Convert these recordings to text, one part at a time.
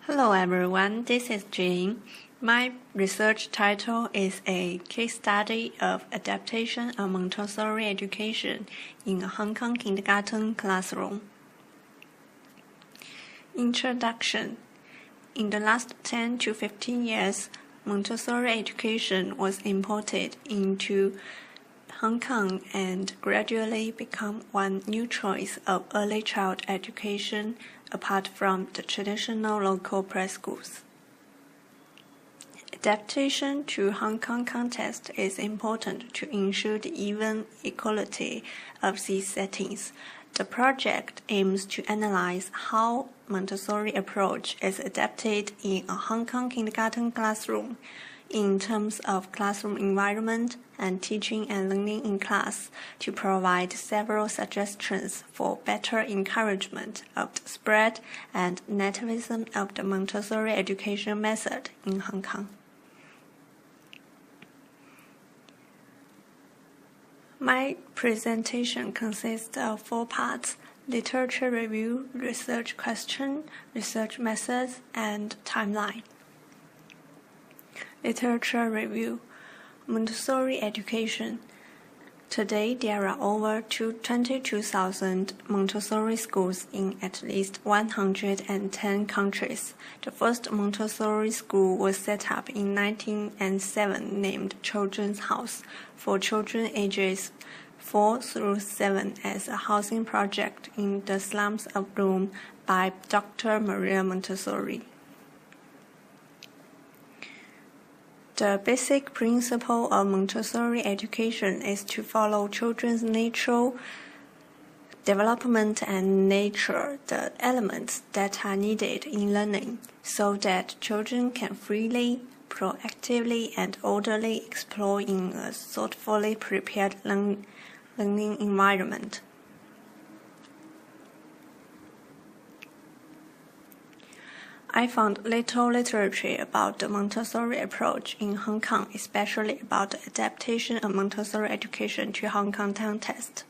Hello everyone, this is Jane. My research title is a case study of adaptation of Montessori education in a Hong Kong kindergarten classroom. Introduction. In the last 10 to 15 years, Montessori education was imported into Hong Kong and gradually become one new choice of early child education apart from the traditional local preschools. Adaptation to Hong Kong context is important to ensure the even equality of these settings. The project aims to analyze how Montessori approach is adapted in a Hong Kong kindergarten classroom in terms of classroom environment and teaching and learning in class to provide several suggestions for better encouragement of the spread and nativism of the Montessori education method in Hong Kong. My presentation consists of 4 parts: literature review, research question, research methods, and timeline. Literature review. Montessori education. Today, there are over 22,000 Montessori schools in at least 110 countries. The first Montessori school was set up in 1907 named Children's House for children ages 4 through 7 as a housing project in the slums of Rome by Dr. Maria Montessori. The basic principle of Montessori education is to follow children's natural development and nurture the elements that are needed in learning, so that children can freely, proactively, and orderly explore in a thoughtfully prepared learning environment. I found little literature about the Montessori approach in Hong Kong, especially about the adaptation of Montessori education to Hong Kong context.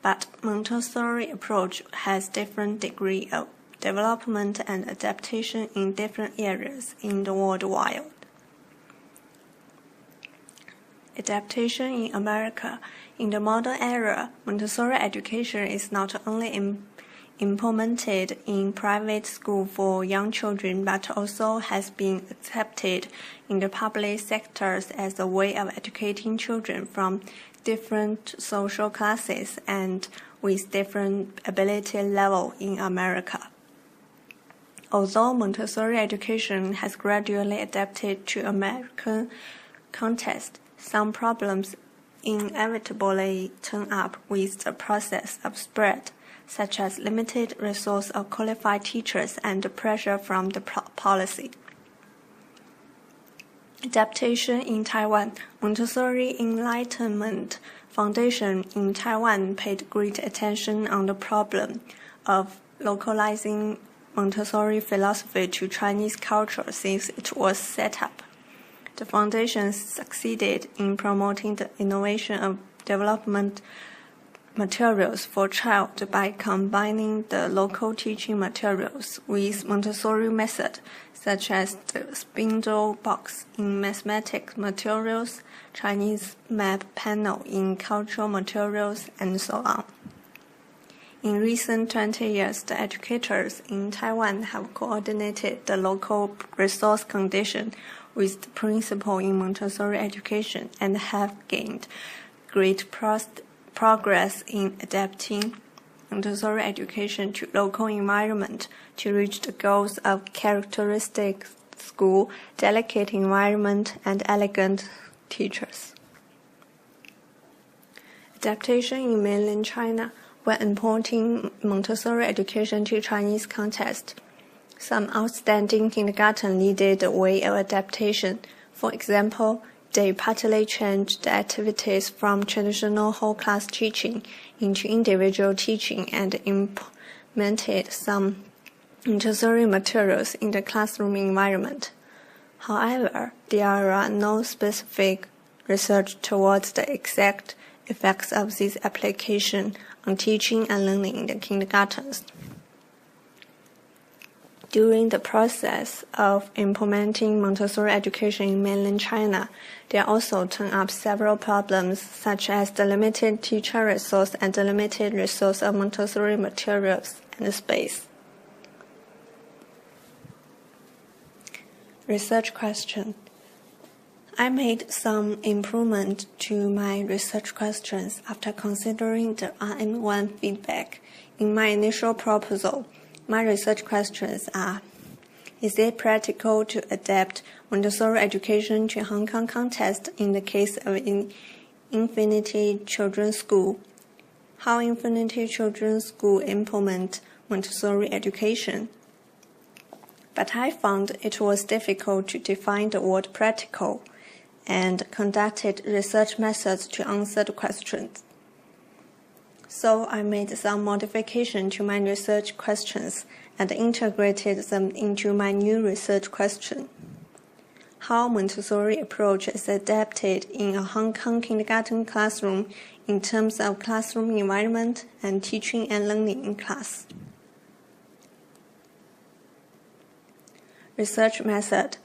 But Montessori approach has different degree of development and adaptation in different areas in the world wide. Adaptation in America. In the modern era, Montessori education is not only implemented in private school for young children, but also has been accepted in the public sectors as a way of educating children from different social classes and with different ability level in America. Although Montessori education has gradually adapted to American context, some problems inevitably turn up with the process of spread, such as limited resource of qualified teachers and the pressure from the policy. Adaptation in Taiwan. Montessori Enlightenment Foundation in Taiwan paid great attention on the problem of localizing Montessori philosophy to Chinese culture since it was set up. The foundation succeeded in promoting the innovation of development materials for child by combining the local teaching materials with Montessori method, such as the spindle box in mathematics materials, Chinese map panel in cultural materials, and so on. In recent 20 years, the educators in Taiwan have coordinated the local resource condition with the principle in Montessori education and have gained great progress in adapting Montessori education to local environment to reach the goals of characteristic school, delicate environment, and elegant teachers. Adaptation in mainland China. When importing Montessori education to Chinese context, some outstanding kindergarten needed the way of adaptation. For example, they partly changed the activities from traditional whole class teaching into individual teaching and implemented some Montessori materials in the classroom environment. However, there are no specific research towards the exact effects of this application on teaching and learning in the kindergartens. During the process of implementing Montessori education in mainland China, there also turn up several problems such as the limited teacher resource and the limited resource of Montessori materials and space. Research question. I made some improvement to my research questions after considering the RN1 feedback. In my initial proposal, my research questions are: is it practical to adapt Montessori education to Hong Kong context in the case of Infinity Children's School? How Infinity Children's School implement Montessori education? But I found it was difficult to define the word practical and conducted research methods to answer the questions. So I made some modification to my research questions and integrated them into my new research question. How Montessori approach is adapted in a Hong Kong kindergarten classroom in terms of classroom environment and teaching and learning in class. Research method.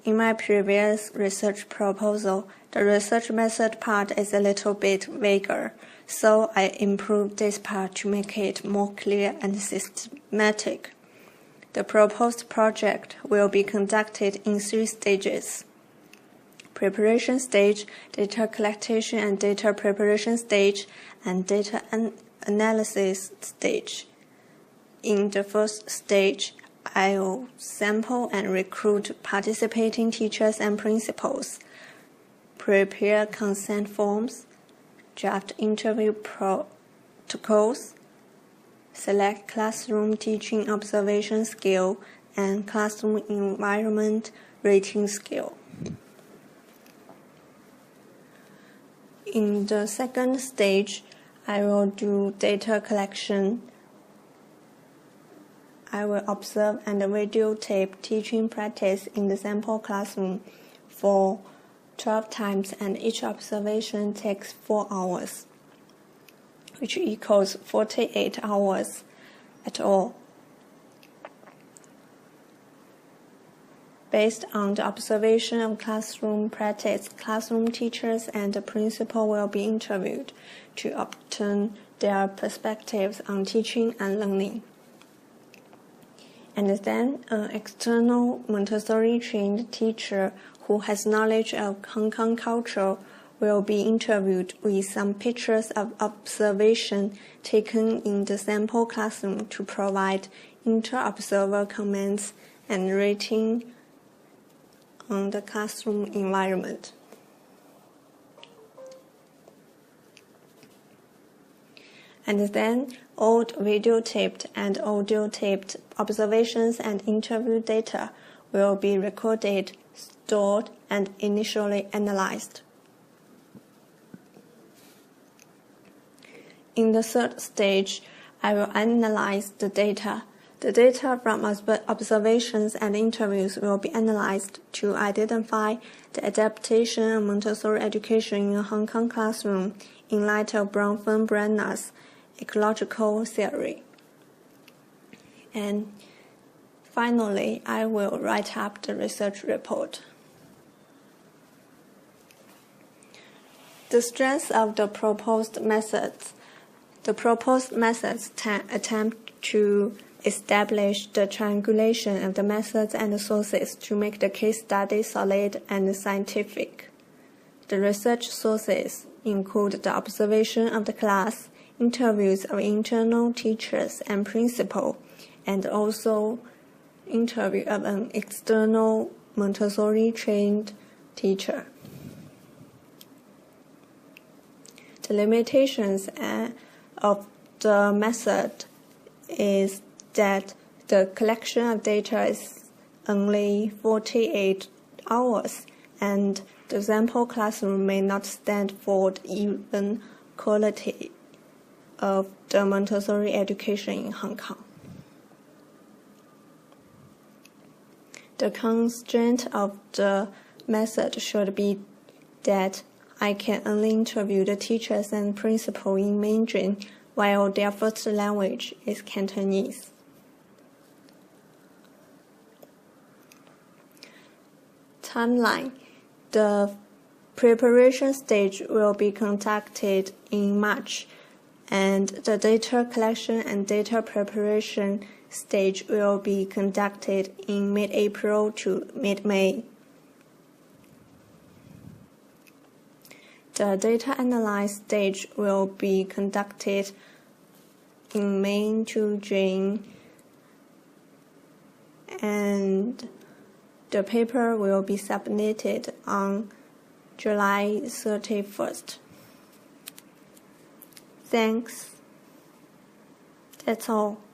In my previous research proposal, the research method part is a little bit vaguer, so I improved this part to make it more clear and systematic. The proposed project will be conducted in 3 stages: preparation stage, data collection and data preparation stage, and data analysis stage. In the first stage, I will sample and recruit participating teachers and principals, prepare consent forms, draft interview protocols, select classroom teaching observation scale, and classroom environment rating scale. In the second stage, I will do data collection. I will observe and videotape teaching practice in the sample classroom for 12 times, and each observation takes 4 hours, which equals 48 hours at all. Based on the observation of classroom practice, classroom teachers and the principal will be interviewed to obtain their perspectives on teaching and learning. And then an external Montessori-trained teacher who has knowledge of Hong Kong culture will be interviewed with some pictures of observation taken in the sample classroom to provide inter-observer comments and rating on the classroom environment. And then old videotaped and audio-taped observations and interview data will be recorded, stored, and initially analyzed. In the third stage, I will analyze the data. The data from observations and interviews will be analyzed to identify the adaptation of Montessori education in a Hong Kong classroom in light of Bronfenbrenner's ecological theory. And finally, I will write up the research report. The strengths of the proposed methods. The proposed methods attempt to establish the triangulation of the methods and the sources to make the case study solid and scientific. The research sources include the observation of the class, interviews of internal teachers and principal, and also interview of an external Montessori-trained teacher. The limitations of the method is that the collection of data is only 48 hours, and the sample classroom may not stand for the even quality of the Montessori education in Hong Kong. The constraint of the method should be that I can only interview the teachers and principal in Mandarin while their first language is Cantonese. timeline. The preparation stage will be conducted in March, and the data collection and data preparation stage will be conducted in mid-April to mid-May. The data analysis stage will be conducted in May to June, and the paper will be submitted on July 31st. Thanks. That's all.